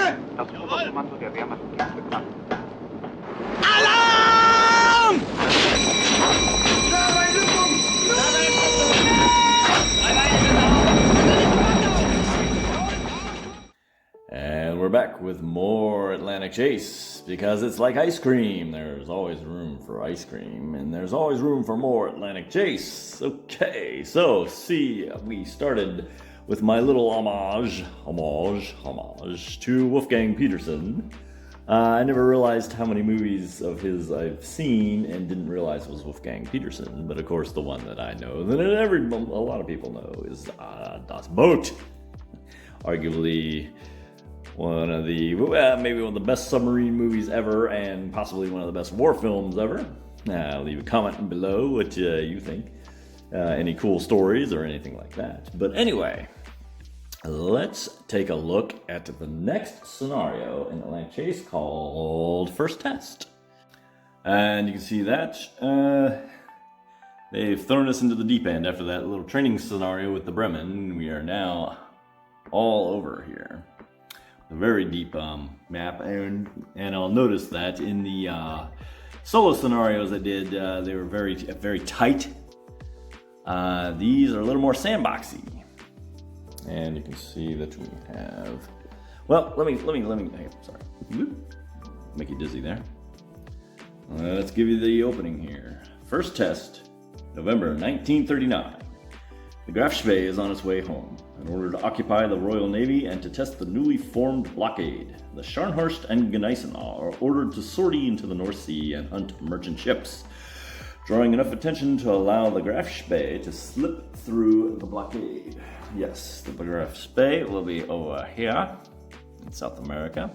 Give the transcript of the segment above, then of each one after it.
Attacke! Das Oberkommando der Wehrmacht ist bekannt. Alarm! And we're back with more Atlantic Chase, because it's like ice cream. There's always room for ice cream, and there's always room for more Atlantic Chase. Okay, so we started with my little homage to Wolfgang Petersen. I never realized how many movies of his I've seen and didn't realize it was Wolfgang Petersen, but of course the one that I know, that a lot of people know, is Das Boot. Arguably one of the, maybe one of the best submarine movies ever, and possibly one of the best war films ever. Leave a comment below what you think. Any cool stories or anything like that. But anyway, let's take a look at the next scenario in Atlantic Chase called First Test. And you can see that they've thrown us into the deep end after that little training scenario with the Bremen. We are now all over here. A very deep map, and I'll notice that in the solo scenarios I did, they were very tight. These are a little more sandboxy, and you can see that we have. Well, let me. Sorry, make you dizzy there. Let's give you the opening here. First test, November 1939. The Graf Spee is on its way home in order to occupy the Royal Navy and to test the newly formed blockade. The Scharnhorst and Gneisenau are ordered to sortie into the North Sea and hunt merchant ships, drawing enough attention to allow the Graf Spee to slip through the blockade. Yes, the Graf Spee will be over here in South America.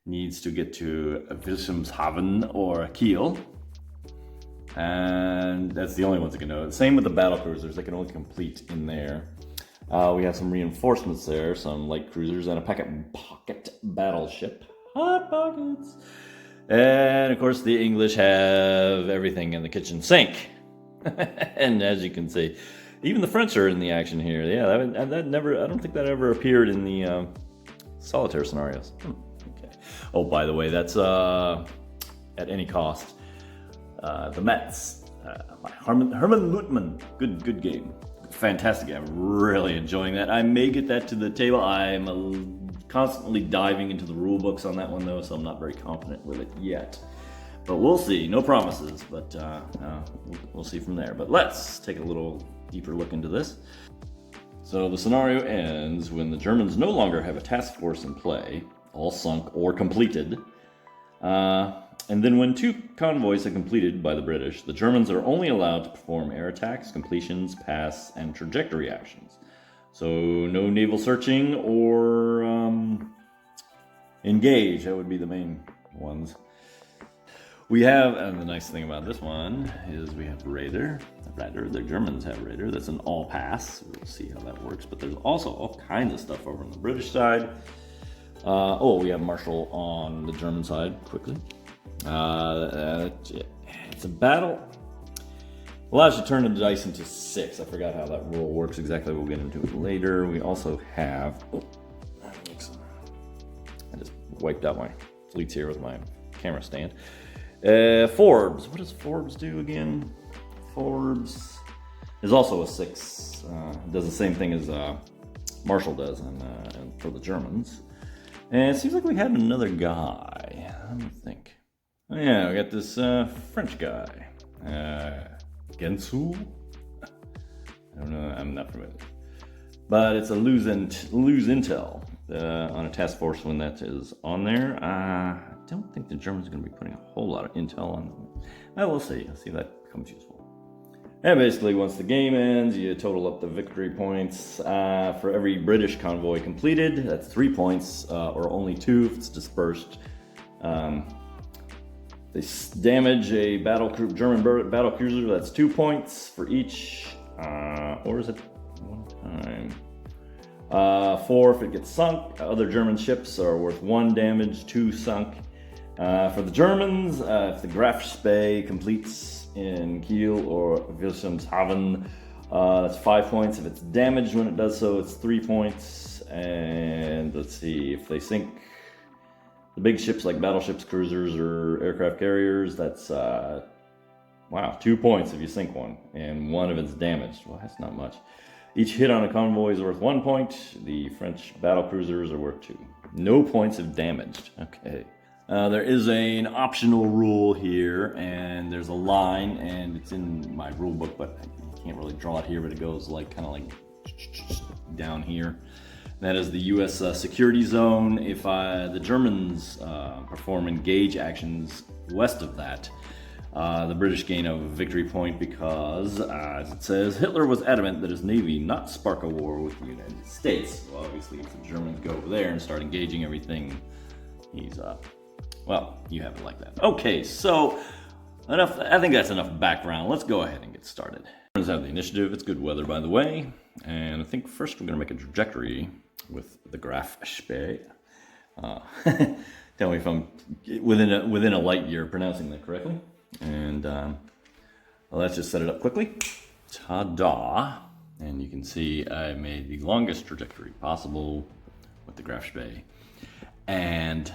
Needs to get to Wilhelmshaven or Kiel. And that's the only ones that can know it. Same with the battle cruisers, they can only complete in there. We have some reinforcements there, some light cruisers and a pocket battleship. Hot pockets! And of course the English have everything in the kitchen sink. And as you can see, even the French are in the action here. Yeah, that never, I don't think that ever appeared in the solitaire scenarios. Okay. Oh, by the way, that's at any cost. The Mets, Herman Lutman, good game, fantastic game. I'm really enjoying that. I may get that to the table. I'm constantly diving into the rule books on that one though, so I'm not very confident with it yet. But we'll see. No promises, but we'll see from there. But let's take a little deeper look into this. So the scenario ends when the Germans no longer have a task force in play, all sunk or completed. And then when 2 convoys are completed by the British, the Germans are only allowed to perform air attacks, completions, pass, and trajectory actions. So no naval searching or engage, that would be the main ones. We have, and the nice thing about this one is we have radar. The Germans have radar. That's an all pass. We'll see how that works. But there's also all kinds of stuff over on the British side. We have Marshall on the German side, quickly. It's a battle. Allows you to turn the dice into 6. I forgot how that rule works exactly. We'll get into it later. We also have. I just wiped out my fleets here with my camera stand. Forbes. What does Forbes do again? Forbes is also a 6. Does the same thing as Marshall does and for the Germans. And it seems like we had another guy. Let me think. Oh, yeah, we got this French guy. Gensu? I don't know, I'm not familiar. But it's a lose intel on a task force when that is on there. I don't think the Germans are going to be putting a whole lot of intel on them. We'll see. I'll see if that becomes useful. And basically, once the game ends, you total up the victory points. For every British convoy completed, that's 3 points, or only 2 if it's dispersed. They damage a German battle cruiser, that's 2 points for each, or is it 1 time? 4 if it gets sunk. Other German ships are worth 1 damage, 2 sunk. For the Germans, if the Graf Spee completes in Kiel or Wilhelmshaven, that's 5 points. If it's damaged when it does so, it's 3 points. And let's see, if they sink The big ships like battleships, cruisers, or aircraft carriers, that's, wow, 2 points if you sink one, and 1 if it's damaged. Well, that's not much. Each hit on a convoy is worth 1 point. The French battle cruisers are worth 2. No points if damaged. Okay. There is an optional rule here, and there's a line, and it's in my rule book, but I can't really draw it here, but it goes like kind of like down here. That is the U.S. security zone. If the Germans perform engage actions west of that, the British gain a victory point because, as it says, Hitler was adamant that his navy not spark a war with the United States. Well, obviously, if the Germans go over there and start engaging everything, he's well, you have it like that. Okay, so enough. I think that's enough background. Let's go ahead and get started. Germans have the initiative. It's good weather, by the way. And I think first we're going to make a trajectory with the graph Spee. Tell me if I'm within a light year pronouncing that correctly. And well, let's just set it up quickly. Ta-da! And you can see I made the longest trajectory possible with the graph Spee. And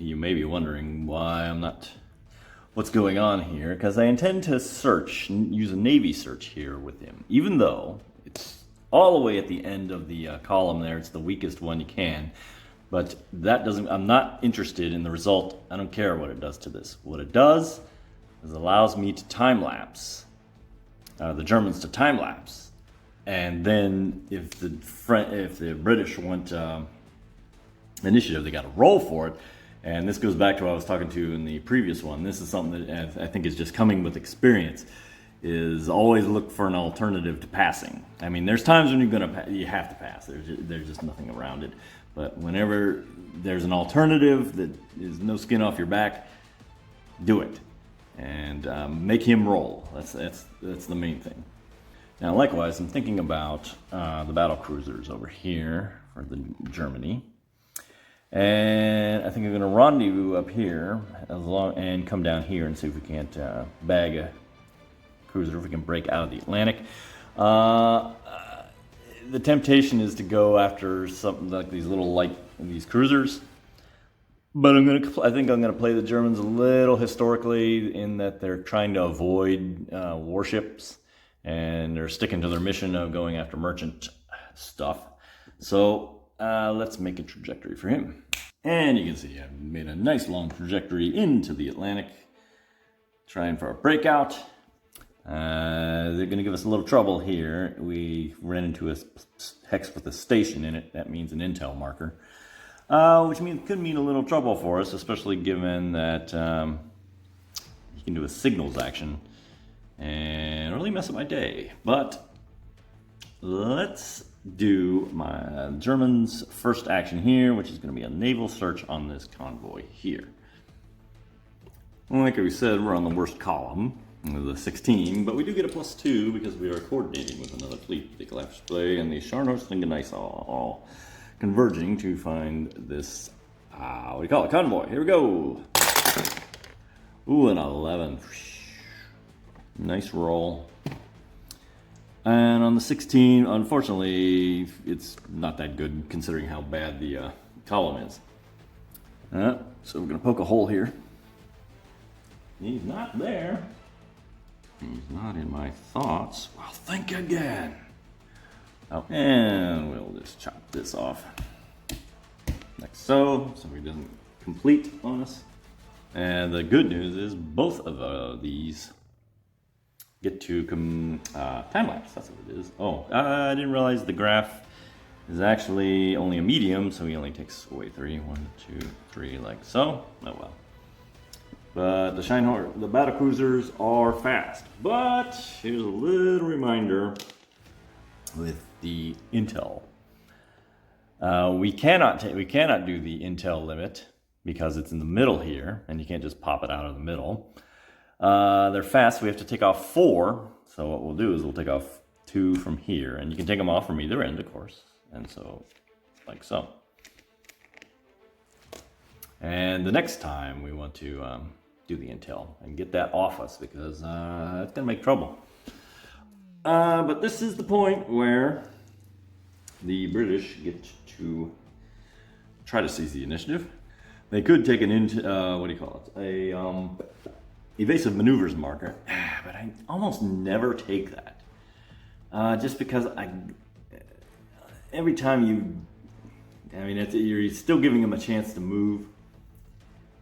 you may be wondering why I'm not, what's going on here, because I intend to search, use a Navy search here with him, even though it's all the way at the end of the column there. It's the weakest one you can, but that doesn't, I'm not interested in the result. I don't care what it does to this. What it does is it allows me to time-lapse, the Germans to time-lapse, and then if the British want initiative, they got to roll for it. And this goes back to what I was talking to in the previous one. This is something that I think is just coming with experience, is always look for an alternative to passing. I mean, there's times when you have to pass. There's just nothing around it. But whenever there's an alternative that is no skin off your back, do it. And make him roll. That's the main thing. Now, likewise, I'm thinking about the battle cruisers over here for the Germany. And I think I'm going to rendezvous up here and come down here and see if we can't bag a cruiser, if we can break out of the Atlantic. The temptation is to go after something like these cruisers, but I think I'm going to play the Germans a little historically in that they're trying to avoid warships and they're sticking to their mission of going after merchant stuff. So let's make a trajectory for him. And you can see I've made a nice long trajectory into the Atlantic, trying for a breakout. They're going to give us a little trouble here. We ran into a hex with a station in it. That means an intel marker, which could mean a little trouble for us, especially given that you can do a signals action and really mess up my day. But let's do my Germans' first action here, which is going to be a naval search on this convoy here. Like we said, we're on the worst column, the 16, but we do get a +2 because we are coordinating with another fleet. The Collapse Play and the Scharnhorst all converging to find this, what do you call it, convoy. Here we go. Ooh, an 11. Nice roll. And on the 16, unfortunately, it's not that good considering how bad the column is. So we're going to poke a hole here. He's not there. He's not in my thoughts. Well, think again. Oh, and we'll just chop this off. Like so he doesn't complete on us. And the good news is both of these get to time-lapse, that's what it is. Oh, I didn't realize the graph is actually only a medium, so he only takes away 3. 1, 2, 3, like so. Oh well. But the battle cruisers are fast. But here's a little reminder with the intel. We cannot do the intel limit because it's in the middle here, and you can't just pop it out of the middle. They're fast, so we have to take off 4. So what we'll do is we'll take off 2 from here, and you can take them off from either end, of course. And so, like so. And the next time we want to do the intel and get that off us because it's going to make trouble. But this is the point where the British get to try to seize the initiative. They could take an what do you call it? Evasive maneuvers marker, but I almost never take that. Just because every time you're still giving them a chance to move,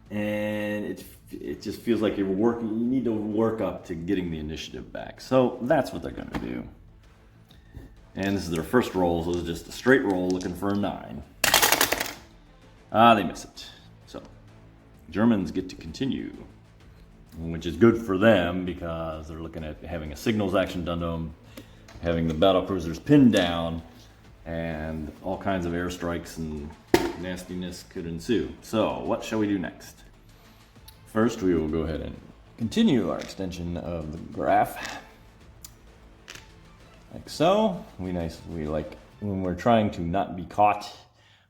and it just feels like you need to work up to getting the initiative back. So that's what they're going to do. And this is their first roll, so it's just a straight roll looking for a 9. They miss it. So Germans get to continue, which is good for them because they're looking at having a signals action done to them, having the battle cruisers pinned down, and all kinds of airstrikes and nastiness could ensue. So what shall we do next? First, we will go ahead and continue our extension of the graph. Like so. We like, when we're trying to not be caught,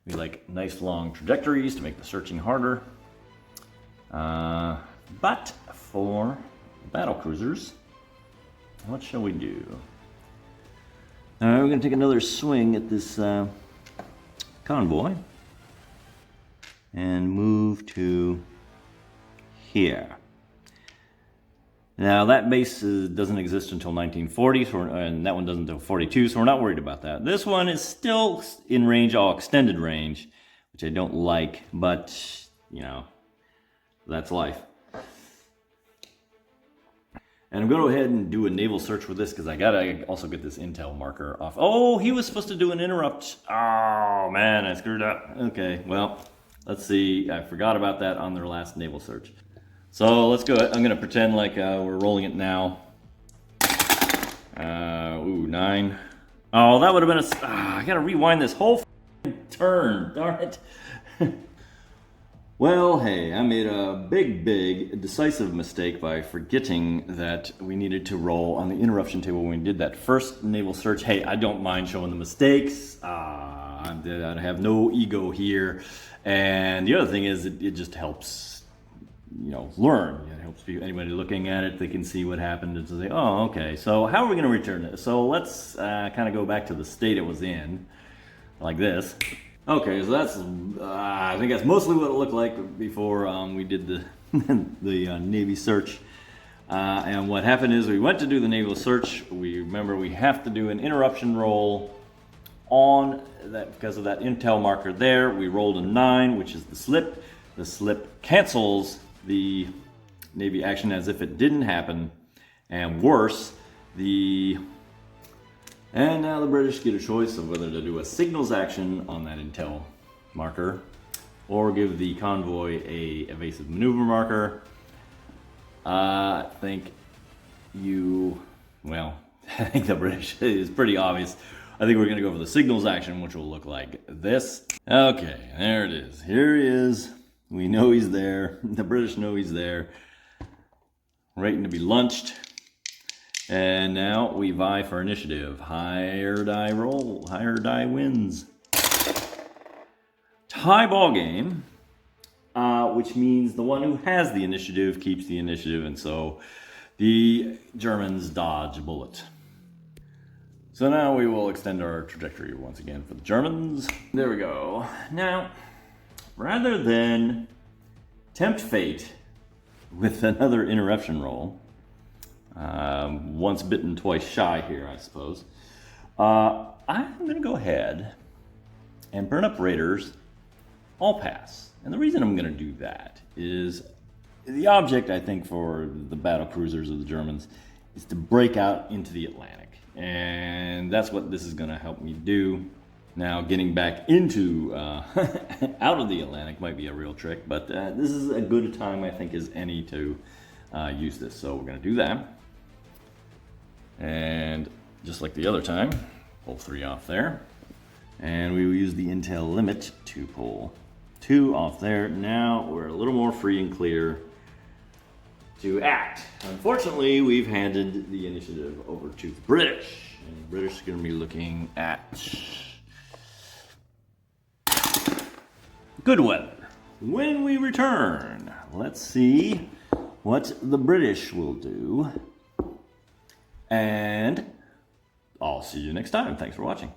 we like nice long trajectories to make the searching harder. But for battle cruisers, what shall we do? All right, we're going to take another swing at this convoy and move to here. Now that base doesn't exist until 1940, and that one doesn't until 42, so we're not worried about that. This one is still in range, all extended range, which I don't like, but, you know, that's life. And I'm going to go ahead and do a naval search with this because I gotta also get this intel marker off. Oh, he was supposed to do an interrupt. Oh, man, I screwed up. Okay, well, let's see. I forgot about that on their last naval search. So let's go. I'm going to pretend like we're rolling it now. 9. Oh, that would have been a... I got to rewind this whole turn. Darn it. Well, hey, I made a big, decisive mistake by forgetting that we needed to roll on the interruption table when we did that first naval search. Hey, I don't mind showing the mistakes. I have no ego here. And the other thing is, it just helps, you know, learn. It helps anybody looking at it, they can see what happened and say, oh, okay, so how are we going to return this? So let's kind of go back to the state it was in, like this. Okay, so that's, I think that's mostly what it looked like before we did the, the Navy search. And what happened is we went to do the naval search. Remember we have to do an interruption roll on that because of that intel marker there. We rolled a 9, which is the slip. The slip cancels the Navy action as if it didn't happen. And worse, and now the British get a choice of whether to do a signals action on that intel marker or give the convoy a evasive maneuver marker. I think I think the British is pretty obvious. I think we're going to go for the signals action, which will look like this. Okay, there it is. Here he is. We know he's there. The British know he's there. Waiting to be lunched. And now we vie for initiative. Higher die roll, higher die wins. Tie ball game, which means the one who has the initiative keeps the initiative, and so the Germans dodge a bullet. So now we will extend our trajectory once again for the Germans. There we go. Now, rather than tempt fate with another interruption roll, once bitten, twice shy here, I suppose. I'm going to go ahead and burn up raiders, all pass. And the reason I'm going to do that is the object, I think, for the battle cruisers of the Germans is to break out into the Atlantic. And that's what this is going to help me do. Now, getting back into, out of the Atlantic might be a real trick, but this is a good time, I think, as any to use this. So we're going to do that. And just like the other time, pull 3 off there. And we will use the intel limit to pull 2 off there. Now we're a little more free and clear to act. Unfortunately, we've handed the initiative over to the British. And the British are going to be looking at good weather. When we return, let's see what the British will do. And I'll see you next time. Thanks for watching.